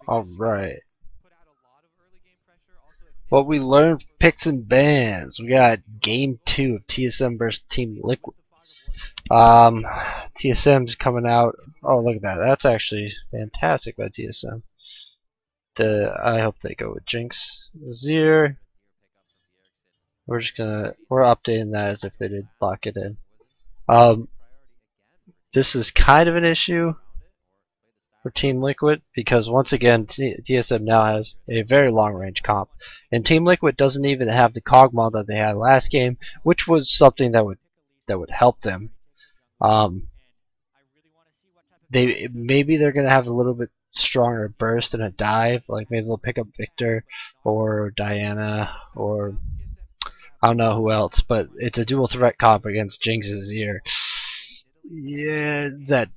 All right. What we learned, picks and bans. We got game 2 of TSM versus Team Liquid. TSM's coming out. Oh, look at that. That's actually fantastic by TSM. I hope they go with Jinx. Zir. We're updating that as if they did lock it in. This is kind of an issue for Team Liquid because once again TSM now has a very long range comp, and Team Liquid doesn't even have the Cogmaw that they had last game, which was something that would help them. Maybe they're gonna have a little bit stronger burst and a dive, like maybe they'll pick up Victor or Diana or I don't know who else, but it's a dual threat comp against Jinx's ear. Yeah, Zed,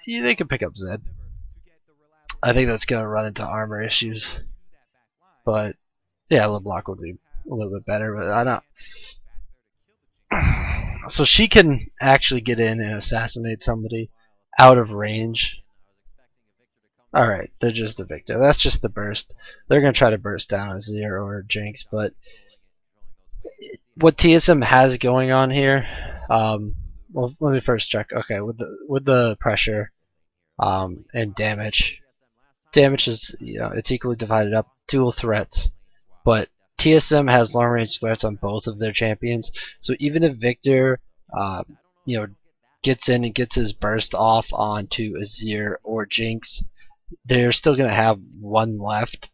they can pick up Zed. I think that's gonna run into armor issues, but yeah, LeBlanc would be a little bit better, but I don't. So she can actually get in and assassinate somebody out of range. Alright, they're just the Victor. That's just the burst. They're going to try to burst down a Zir or Jinx, but what TSM has going on here, well, let me first check. Okay, with the pressure and damage is, it's equally divided up, dual threats, but TSM has long range threats on both of their champions, so even if Victor gets in and gets his burst off onto Azir or Jinx, they're still going to have one left.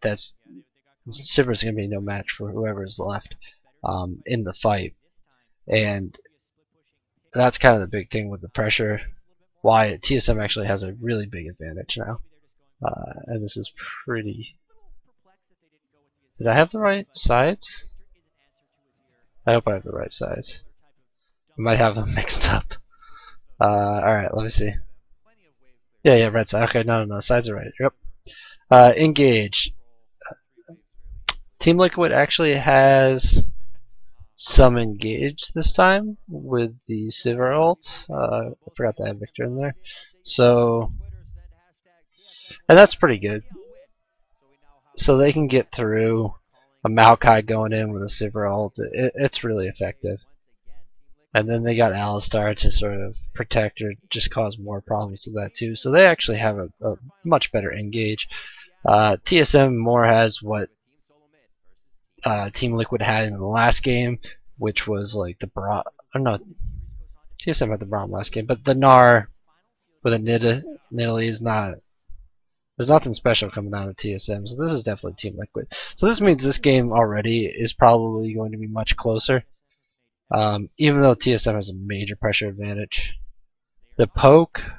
Sivir's going to be no match for whoever is left in the fight, and that's kind of the big thing with the pressure, why TSM actually has a really big advantage now. And this is pretty... Did I have the right sides? I hope I have the right sides. I might have them mixed up. Alright, let me see. Yeah, red side. Okay, no, sides are right. Yep. Engage. Team Liquid actually has some engage this time with the Sivir ult. I forgot to add Victor in there. So, and that's pretty good. So they can get through a Maokai going in with a Sivir ult. It's really effective. And then they got Alistar to sort of protect or just cause more problems with that too. So they actually have a much better engage. TSM more has what Team Liquid had in the last game, which was like the Braum. No, TSM had the Braum last game, but the Gnar with a Nidalee is not. There's nothing special coming out of TSM, so this is definitely Team Liquid. So this means this game already is probably going to be much closer. Even though TSM has a major pressure advantage. The poke's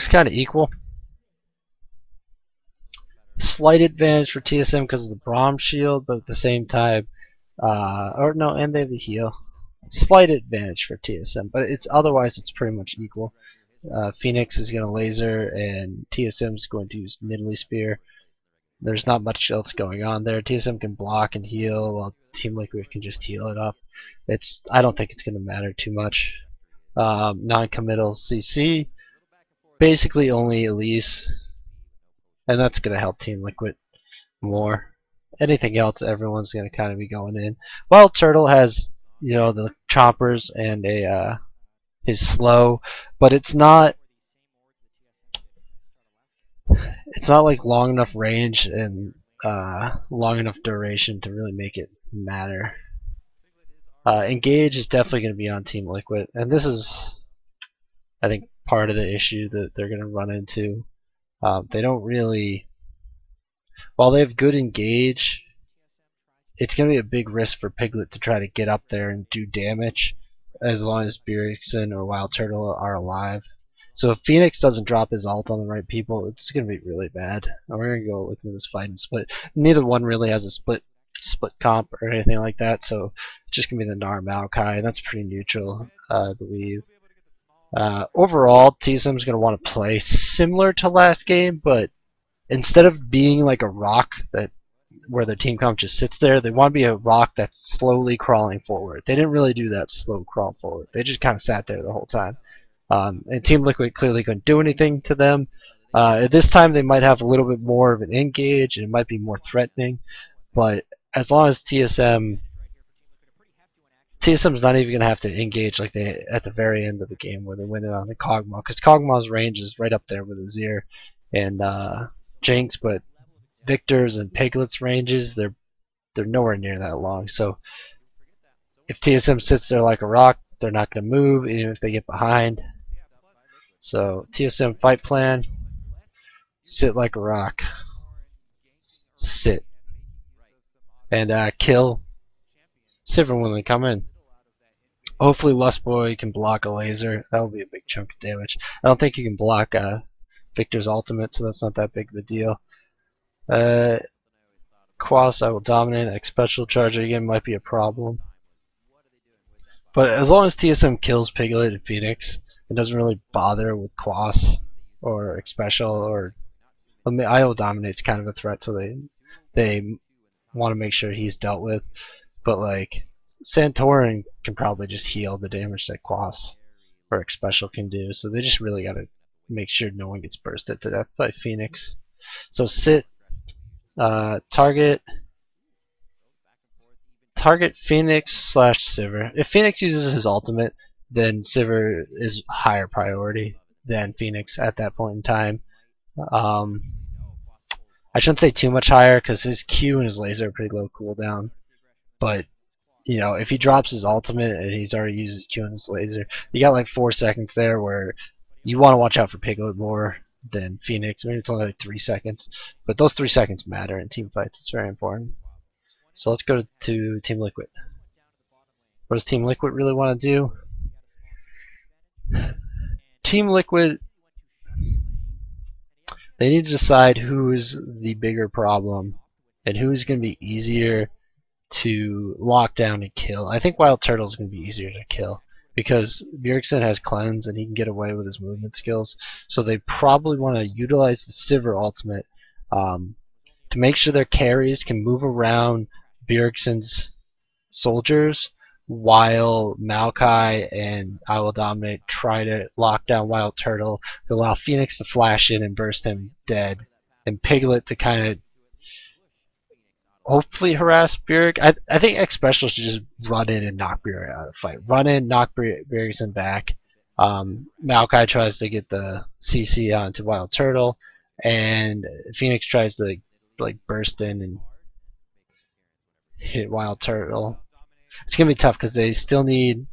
kind of equal. Slight advantage for TSM because of the Braum shield, but at the same time, and they have the heal. Slight advantage for TSM, but otherwise it's pretty much equal. Phoenix is going to laser, and TSM is going to use Nidalee Spear. There's not much else going on there. TSM can block and heal, while Team Liquid can just heal it up. I don't think it's going to matter too much. Non-committal CC, basically only Elise, and that's going to help Team Liquid more. Anything else, everyone's going to kind of be going in. Well, Turtle has the choppers and his slow, but it's not like long enough range and long enough duration to really make it matter. Engage is definitely going to be on Team Liquid, and this is, I think, part of the issue that they're going to run into. They don't really, while they have good engage, it's going to be a big risk for Piglet to try to get up there and do damage as long as Bjergsen or Wild Turtle are alive. So if Phoenix doesn't drop his ult on the right people, it's going to be really bad. And we're going to go look at this fight and split. Neither one really has a split comp or anything like that, so it's just going to be the Gnar Maokai, and that's pretty neutral, I believe. Overall, TSM is going to want to play similar to last game, but instead of being like a rock where their team comp just sits there, they want to be a rock that's slowly crawling forward. They didn't really do that slow crawl forward. They just kind of sat there the whole time. And Team Liquid clearly couldn't do anything to them. At this time, they might have a little bit more of an engage, and it might be more threatening. But as long as TSM's not even gonna have to engage like they at the very end of the game where they win it on the Kog'Maw, because Kog'Maw's range is right up there with Azir and Jinx, but Victor's and Piglet's ranges they're nowhere near that long. So if TSM sits there like a rock, they're not gonna move even if they get behind. So TSM fight plan: sit like a rock, sit, and kill Sivir when they come in. Hopefully Lustboy can block a laser. That will be a big chunk of damage. I don't think you can block Victor's ultimate, so that's not that big of a deal. Quas, I will dominate. X special charge again might be a problem. But as long as TSM kills Piglet and Phoenix, it doesn't really bother with Quas or X special, or I mean, IO dominate's kind of a threat, so they want to make sure he's dealt with. But like Santorin can probably just heal the damage that Quas or X special can do, so they just really gotta make sure no one gets bursted to death by Phoenix. So sit, target Phoenix / Sivir. If Phoenix uses his ultimate, then Sivir is higher priority than Phoenix at that point in time. I shouldn't say too much higher because his Q and his laser are pretty low cooldown. But you know, if he drops his ultimate and he's already used his Q and his laser, you got like 4 seconds there where you want to watch out for Piglet more than Phoenix. Maybe it's only like 3 seconds, but those 3 seconds matter in team fights. It's very important. So let's go to Team Liquid. What does Team Liquid really want to do? Team Liquid, they need to decide who is the bigger problem and who is going to be easier to lock down and kill. I think Wild Turtle is going to be easier to kill because Bjergsen has cleanse and he can get away with his movement skills. So they probably want to utilize the Sivir ultimate to make sure their carries can move around Bjergsen's soldiers while Maokai and I Will Dominate try to lock down Wild Turtle to allow Phoenix to flash in and burst him dead, and Piglet to kind of hopefully harass Bjerg. I think X Special should just run in and knock Bjerg out of the fight. Run in, knock Bjergsen back. Maokai tries to get the CC onto Wild Turtle, and Phoenix tries to like burst in and hit Wild Turtle. It's gonna be tough because they still need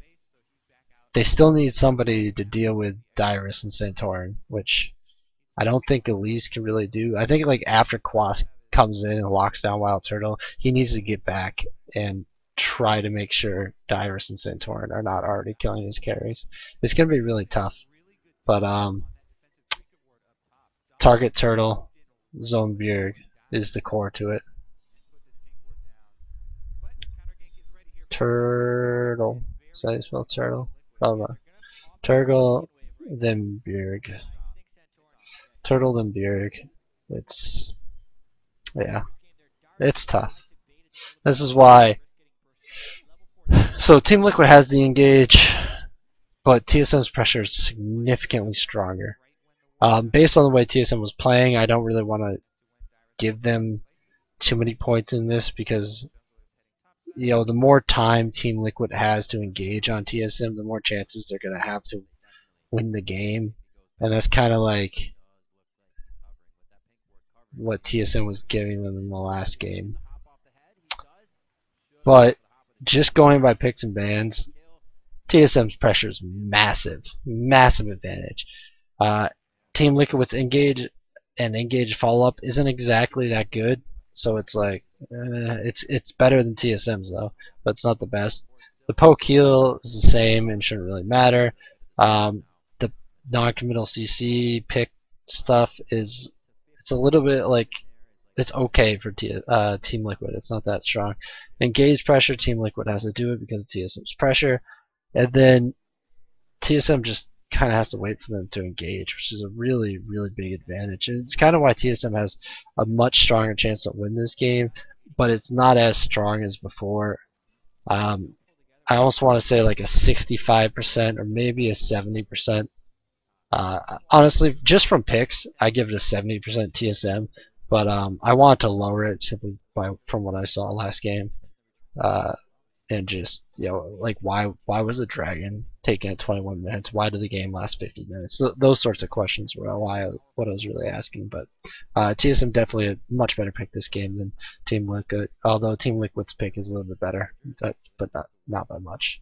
somebody to deal with Dyrus and Santorin, which I don't think Elise can really do. I think like after Quas comes in and locks down Wild Turtle, he needs to get back and try to make sure Dyrus and Santorin are not already killing his carries. It's gonna be really tough. But target Turtle, zone Bjerg is the core to it. Turtle. Is that how you spell turtle? Oh, Turtle, then Bjerg. Turtle, then Bjerg. It's, yeah, it's tough. This is why. So Team Liquid has the engage, but TSM's pressure is significantly stronger. Based on the way TSM was playing, I don't really want to give them too many points in this because, you know, the more time Team Liquid has to engage on TSM, the more chances they're going to have to win the game. And that's kind of like what TSM was giving them in the last game. But just going by picks and bans, TSM's pressure is massive. Massive advantage. Team Liquid's engage and engage follow-up isn't exactly that good. So it's like, it's better than TSM's though, but it's not the best. The poke heal is the same and shouldn't really matter. The non-committal CC pick stuff it's a little bit like, it's okay for Team Liquid. It's not that strong. Engage pressure, Team Liquid has to do it because of TSM's pressure, and then TSM just kind of has to wait for them to engage, which is a really, really big advantage. And it's kind of why TSM has a much stronger chance to win this game, but it's not as strong as before. I almost want to say like a 65% or maybe a 70% Honestly, just from picks, I give it a 70% TSM, but I want to lower it simply from what I saw last game. Uh, and just like why was the dragon taking it 21 minutes? Why did the game last 50 minutes? Those sorts of questions were what I was really asking. But TSM definitely a much better pick this game than Team Liquid, although Team Liquid's pick is a little bit better, but not by much.